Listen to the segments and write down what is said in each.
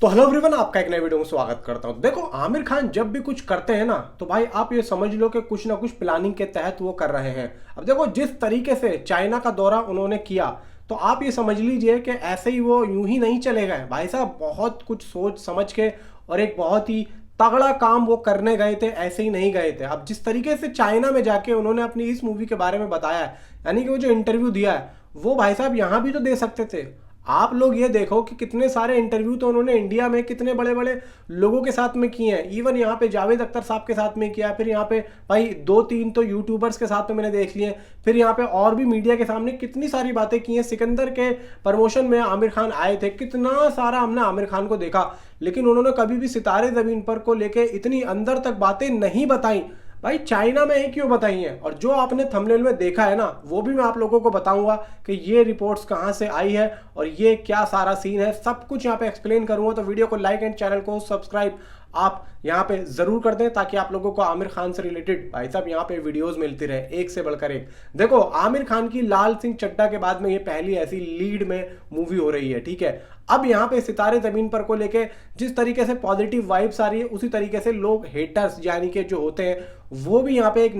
तो hello everyone, आपका एक नए वीडियो में स्वागत करता हूं। देखो, आमिर खान जब भी कुछ करते हैं ना, तो भाई आप ये समझ लो कि कुछ ना कुछ प्लानिंग के तहत वो कर रहे हैं। अब देखो, जिस तरीके से चाइना का दौरा उन्होंने किया, तो आप ये समझ लीजिए कि ऐसे ही वो यूं ही नहीं चले गए। भाई साहब बहुत कुछ सोच समझ के और एक बहुत ही तगड़ा काम वो करने गए थे, ऐसे ही नहीं गए थे। अब जिस तरीके से चाइना में जाके उन्होंने अपनी इस मूवी के बारे में बताया है, यानी कि वो जो इंटरव्यू दिया है, वो भाई साहब यहाँ भी तो दे सकते थे। आप लोग ये देखो कि कितने सारे इंटरव्यू तो उन्होंने इंडिया में कितने बड़े बड़े लोगों के साथ में किए हैं। इवन यहाँ पे जावेद अख्तर साहब के साथ में किया, फिर यहाँ पे भाई दो तीन तो यूट्यूबर्स के साथ में मैंने देख लिए, फिर यहाँ पे और भी मीडिया के सामने कितनी सारी बातें की हैं। सिकंदर के प्रमोशन में आमिर खान आए थे, कितना सारा हमने आमिर खान को देखा, लेकिन उन्होंने कभी भी सितारे जमीन पर को लेके इतनी अंदर तक बातें नहीं बताई। भाई चाइना में ही क्यों बताई हैं? और जो आपने थंबनेल में देखा है ना, वो भी मैं आप लोगों को बताऊंगा कि ये रिपोर्ट्स कहां से आई है और ये क्या सारा सीन है, सब कुछ यहां पे एक्सप्लेन करूंगा। तो वीडियो को लाइक एंड चैनल को सब्सक्राइब आप यहां पे जरूर कर दें, ताकि आप लोगों को आमिर खान से रिलेटेड भाई साहब यहां पे वीडियोस मिलती रहे, एक से बढ़कर एक। देखो, आमिर खान की लाल सिंह चड्ढा के बाद में ये पहली ऐसी लीड में मूवी हो रही है, ठीक है। अब यहाँ पे सितारे जमीन पर को लेके जिस तरीके से पॉजिटिव वाइब्स आ रही है, उसी तरीके से लोग हेटर्स यानी कि जो होते हैं वो भी यहाँ पे एक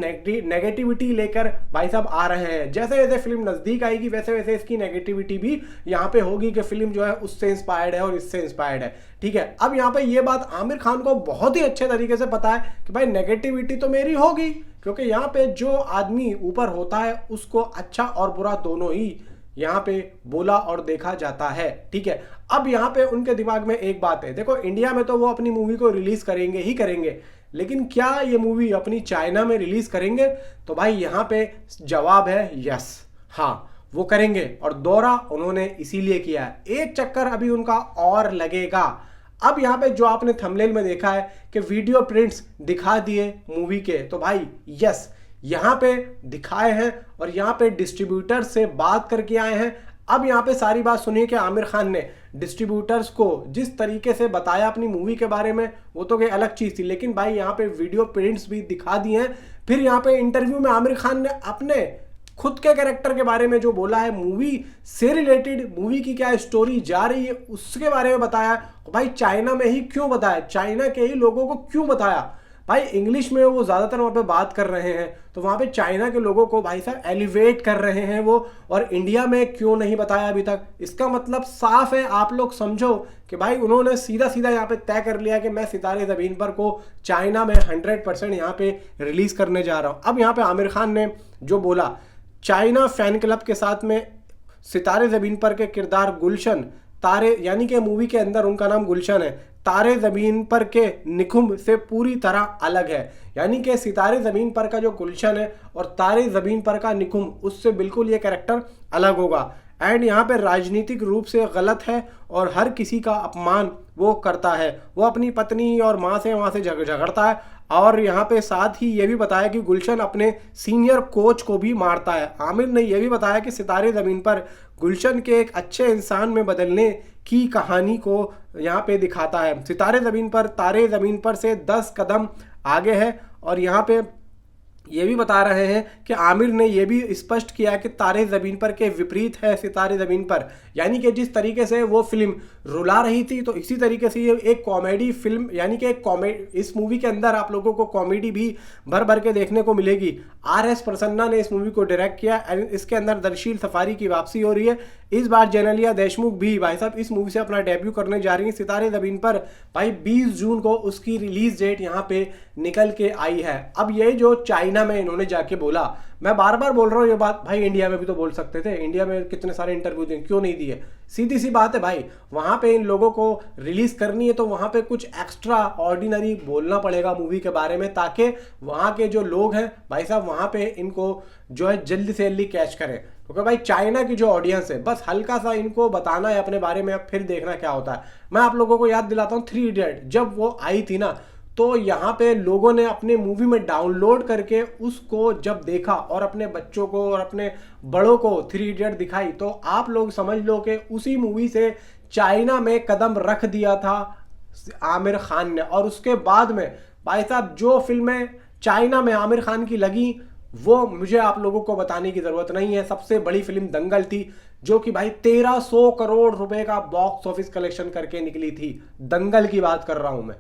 नेगेटिविटी लेकर भाई साहब आ रहे हैं। जैसे जैसे फिल्म नजदीक आएगी, वैसे वैसे इसकी नेगेटिविटी भी यहाँ पे होगी कि फिल्म जो है उससे इंस्पायर्ड है और इससे इंस्पायर्ड है, ठीक है। अब यहाँ पे ये बात आमिर खान को बहुत ही अच्छे तरीके से पता है कि भाई नेगेटिविटी तो मेरी होगी, क्योंकि यहाँ पे जो आदमी ऊपर होता है उसको अच्छा और बुरा दोनों ही यहाँ पे बोला और देखा जाता है, ठीक है। अब यहाँ पे उनके दिमाग में एक बात है, देखो इंडिया में तो वो अपनी मूवी को रिलीज करेंगे ही करेंगे, लेकिन क्या ये मूवी अपनी चाइना में रिलीज करेंगे? तो भाई यहाँ पे जवाब है यस, हाँ वो करेंगे। और दौरा उन्होंने इसीलिए किया है, एक चक्कर अभी उनका और लगेगा। अब यहाँ पे जो आपने थंबनेल में देखा है कि वीडियो प्रिंट्स दिखा दिए मूवी के, तो भाई यस यहाँ पे दिखाए हैं और यहाँ पे डिस्ट्रीब्यूटर से बात करके आए हैं। अब यहाँ पे सारी बात सुनिए कि आमिर खान ने डिस्ट्रीब्यूटर्स को जिस तरीके से बताया अपनी मूवी के बारे में, वो तो कोई अलग चीज थी, लेकिन भाई यहाँ पे वीडियो प्रिंट्स भी दिखा दिए हैं। फिर यहाँ पे इंटरव्यू में आमिर खान ने अपने खुद के कैरेक्टर के बारे में जो बोला है, मूवी से रिलेटेड, मूवी की क्या स्टोरी जा रही है उसके बारे में बताया। भाई चाइना में ही क्यों बताया, चाइना के ही लोगों को क्यों बताया? भाई इंग्लिश में वो ज्यादातर वहां पे बात कर रहे हैं, तो वहां पे चाइना के लोगों को भाई साहब एलिवेट कर रहे हैं वो, और इंडिया में क्यों नहीं बताया अभी तक? इसका मतलब साफ है, आप लोग समझो कि भाई उन्होंने सीधा सीधा यहाँ पे तय कर लिया कि मैं सितारे जमीन पर को चाइना में 100% यहाँ पे रिलीज करने जा रहा हूँ। अब यहाँ पे आमिर खान ने जो बोला, चाइना फैन क्लब के साथ में सितारे जमीन पर के किरदार गुलशन तारे, यानी कि मूवी के अंदर उनका नाम गुलशन है, तारे जमीन पर के निकुंभ से पूरी तरह अलग है। यानी कि सितारे जमीन पर का जो गुलशन है और तारे जमीन पर का निकुंभ, उससे बिल्कुल ये कैरेक्टर अलग होगा। एंड यहाँ पे राजनीतिक रूप से गलत है और हर किसी का अपमान वो करता है, वो अपनी पत्नी और माँ से वहाँ से झगड़ता है। और यहाँ पे साथ ही ये भी बताया कि गुलशन अपने सीनियर कोच को भी मारता है। आमिर ने यह भी बताया कि सितारे ज़मीन पर गुलशन के एक अच्छे इंसान में बदलने की कहानी को यहाँ पे दिखाता है। सितारे ज़मीन पर तारे ज़मीन पर से 10 कदम आगे है। और यहाँ पे ये भी बता रहे हैं कि आमिर ने यह भी स्पष्ट किया कि तारे ज़मीन पर के विपरीत है सितारे ज़मीन पर, यानी कि जिस तरीके से वो फिल्म रुला रही थी, तो इसी तरीके से ये एक कॉमेडी फिल्म, यानी कि एक कॉमेडी, इस मूवी के अंदर आप लोगों को कॉमेडी भी भर भर के देखने को मिलेगी। RS प्रसन्ना ने इस मूवी को डायरेक्ट किया। इसके अंदर दर्शील सफारी की वापसी हो रही है। इस बार जेनेलिया देशमुख भी भाई साहब इस मूवी से अपना डेब्यू करने जा रही है। सितारे ज़मीन पर भाई 20 जून को उसकी रिलीज डेट यहाँ पे निकल के आई है। अब ये जो चाइना में इन्होंने जाके बोला, मैं बार बार बोल रहा हूँ ये बात, भाई इंडिया में भी तो बोल सकते थे, इंडिया में कितने सारे इंटरव्यू दिए, क्यों नहीं दिए? सीधी सी बात है भाई, वहां पे इन लोगों को रिलीज करनी है तो वहां पे कुछ एक्स्ट्रा ऑर्डिनरी बोलना पड़ेगा मूवी के बारे में, ताकि वहां के जो लोग हैं भाई साहब वहां पे इनको जो है जल्दी से जल्दी कैच करें। क्योंकि भाई चाइना की जो ऑडियंस है, बस हल्का सा इनको बताना है अपने बारे में, अब फिर देखना क्या होता है। मैं आप लोगों को याद दिलाता हूँ, 3 इडियट जब वो आई थी ना, तो यहाँ पे लोगों ने अपने मूवी में डाउनलोड करके उसको जब देखा और अपने बच्चों को और अपने बड़ों को 3 इडियट दिखाई, तो आप लोग समझ लो कि उसी मूवी से चाइना में कदम रख दिया था आमिर खान ने। और उसके बाद में भाई साहब जो फिल्में चाइना में आमिर खान की लगी, वो मुझे आप लोगों को बताने की जरूरत नहीं है। सबसे बड़ी फिल्म दंगल थी, जो कि भाई 1300 करोड़ रुपए का बॉक्स ऑफिस कलेक्शन करके निकली थी। दंगल की बात कर रहा हूं मैं,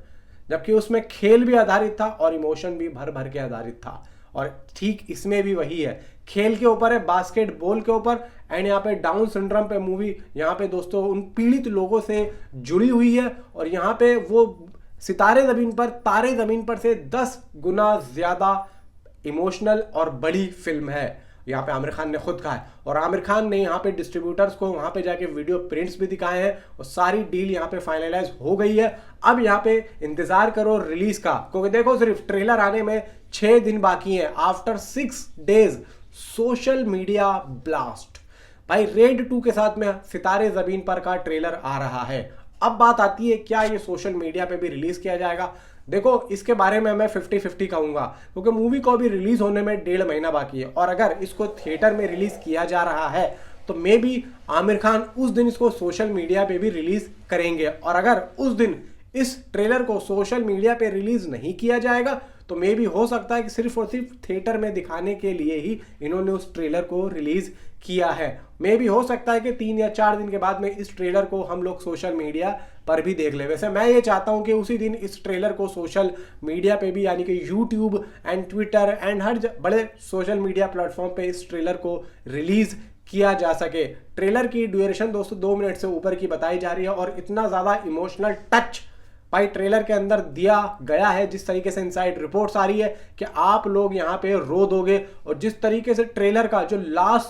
जबकि उसमें खेल भी आधारित था और इमोशन भी भर भर के आधारित था। और ठीक इसमें भी वही है, खेल के ऊपर है, बास्केटबॉल के ऊपर, एंड यहाँ पे डाउन सिंड्रोम पे मूवी यहाँ पे दोस्तों उन पीड़ित लोगों से जुड़ी हुई है। और यहाँ पे वो सितारे जमीन पर, तारे जमीन पर से 10 गुना ज्यादा इमोशनल और बड़ी फिल्म है, यहाँ पे आमिर खान ने खुद कहा है। और आमिर खान ने यहाँ पे डिस्ट्रीब्यूटर्स को वहां पे जाके वीडियो प्रिंट्स भी दिखाए हैं और सारी डील यहाँ पे फाइनलाइज हो गई है। अब यहाँ पे इंतजार करो रिलीज का, क्योंकि देखो सिर्फ ट्रेलर आने में 6 दिन बाकी है। After 6 days social media blast, भाई रेड 2 के साथ में सितारे जमीन पर का ट्रेलर आ रहा है। अब बात आती है क्या ये सोशल मीडिया पे भी रिलीज किया जाएगा। देखो इसके बारे में मैं 50-50 कहूंगा, क्योंकि मूवी को अभी रिलीज होने में 1.5 महीना बाकी है। और अगर इसको थिएटर में रिलीज किया जा रहा है तो मे बी आमिर खान उस दिन इसको सोशल मीडिया पे भी रिलीज करेंगे। और अगर उस दिन इस ट्रेलर को सोशल मीडिया पे रिलीज नहीं किया जाएगा तो मे बी हो सकता है कि सिर्फ और सिर्फ थिएटर में दिखाने के लिए ही इन्होंने उस ट्रेलर को रिलीज किया है। मे बी हो सकता है कि 3 या 4 दिन के बाद में इस ट्रेलर को हम लोग सोशल मीडिया पर भी देख ले। वैसे मैं ये चाहता हूं कि उसी दिन इस ट्रेलर को सोशल मीडिया पे भी, यानी कि यूट्यूब एंड ट्विटर एंड हर बड़े सोशल मीडिया प्लेटफॉर्म पे इस ट्रेलर को रिलीज किया जा सके। ट्रेलर की ड्यूरेशन दोस्तों 2 मिनट से ऊपर की बताई जा रही है और इतना ज्यादा इमोशनल टच भाई ट्रेलर के अंदर दिया गया है, जिस तरीके से इनसाइड रिपोर्ट्स आ रही है कि आप लोग यहाँ पे रो दोगे। और जिस तरीके से ट्रेलर का जो लास्ट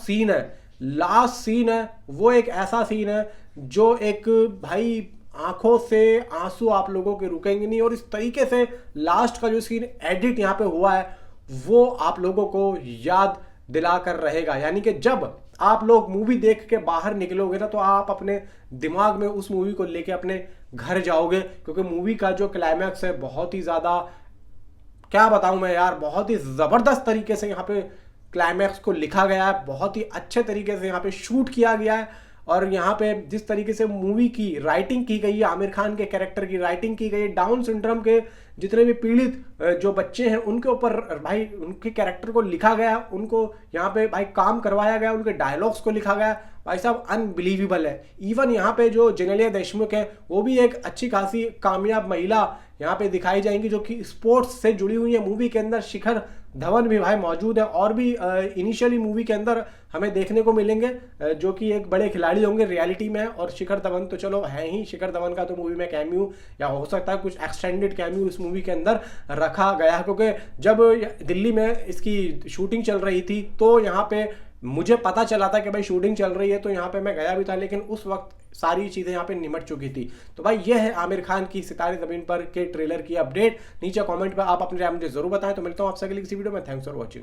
सीन है वो एक ऐसा सीन है जो एक भाई आंखों से आंसू आप लोगों के रुकेंगे नहीं। और इस तरीके से लास्ट का जो सीन एडिट यहाँ पे हुआ है वो आप लोगों को याद दिलाकर रहेगा। यानी कि जब आप लोग मूवी देख के बाहर निकलोगे ना तो आप अपने दिमाग में उस मूवी को लेके अपने घर जाओगे, क्योंकि मूवी का जो क्लाइमैक्स है बहुत ही ज्यादा, क्या बताऊं मैं यार, बहुत ही जबरदस्त तरीके से यहाँ पे क्लाइमैक्स को लिखा गया है, बहुत ही अच्छे तरीके से यहाँ पे शूट किया गया है। और यहाँ पे जिस तरीके से मूवी की राइटिंग की गई है, आमिर खान के कैरेक्टर की राइटिंग की गई है, डाउन सिंड्रोम के जितने भी पीड़ित जो बच्चे हैं उनके ऊपर भाई उनके कैरेक्टर को लिखा गया, उनको यहाँ पे भाई काम करवाया गया, उनके डायलॉग्स को लिखा गया, भाई साहब अनबिलीवेबल है। इवन यहाँ पे जो जेनेलिया देशमुख है वो भी एक अच्छी खासी कामयाब महिला यहाँ पे दिखाई जाएंगी जो कि स्पोर्ट्स से जुड़ी हुई है। मूवी के अंदर शिखर धवन भी भाई मौजूद है और भी इनिशियली मूवी के अंदर हमें देखने को मिलेंगे जो कि एक बड़े खिलाड़ी होंगे रियलिटी में। और शिखर धवन तो चलो है ही, शिखर धवन का तो मूवी में कैमियो या हो सकता है कुछ एक्सटेंडेड कैमियो इस मूवी के अंदर रखा गया, क्योंकि जब दिल्ली में इसकी शूटिंग चल रही थी तो यहाँ पे मुझे पता चला था कि भाई शूटिंग चल रही है, तो यहाँ पे मैं गया भी था, लेकिन उस वक्त सारी चीजें यहाँ पे निमट चुकी थी। तो भाई ये है आमिर खान की सितारे जमीन पर के ट्रेलर की अपडेट। नीचे कमेंट पे आप अपने राय मुझे जरूर बताएं। तो मिलता हूँ आपसे अगली किसी वीडियो में। Thanks for watching.